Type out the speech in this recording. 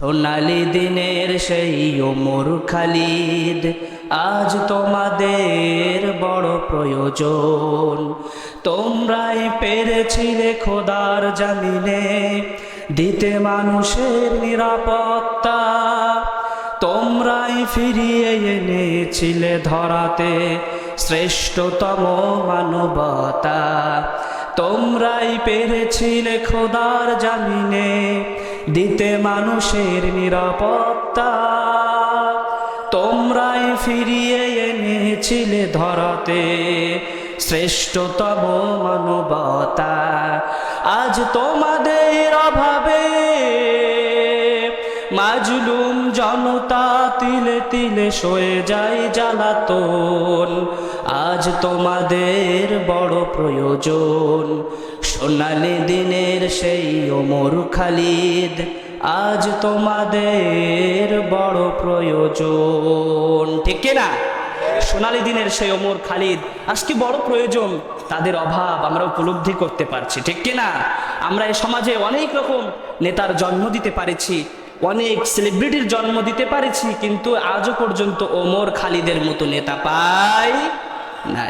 সোনালি দিনের সেই ওমর খালিদ, আজ তোমাদের বড় প্রয়োজন। তোমরাই পেরেছিলে খোদার জামিনে দিতে মানুষের নিরাপত্তা। তোমরাই ফিরিয়ে এনেছিলে ধরাতে শ্রেষ্ঠতম মানবতা। তোমরাই পেরেছিলে খোদার জামিনে দিতে মানুষের নিরাপত্তা। তোমরাই ফিরিয়ে এনেছিলে ধরাতে শ্রেষ্ঠতম মানবতা। আজ তোমাদের অভাবে মাজলুম জনতা তিলে তিলে সয়ে যায় জ্বালাতন। আজ তোমাদের বড় প্রয়োজন। সোনালি দিনের সেই ওমর খালিদ, আজ তোমাদের বড় প্রয়োজন। ঠিক কিনা? সোনালি দিনের সেই ওমর খালিদ আজকে বড় প্রয়োজন। তাদের অভাব আমরা উপলব্ধি করতে পারছি। ঠিক কিনা? আমরা এই সমাজে অনেক রকম নেতার জন্ম দিতে পারেছি, অনেক সেলিব্রিটির জন্ম দিতে পারেছি, কিন্তু আজও পর্যন্ত ওমর খালিদের মতো নেতা পাই নাই।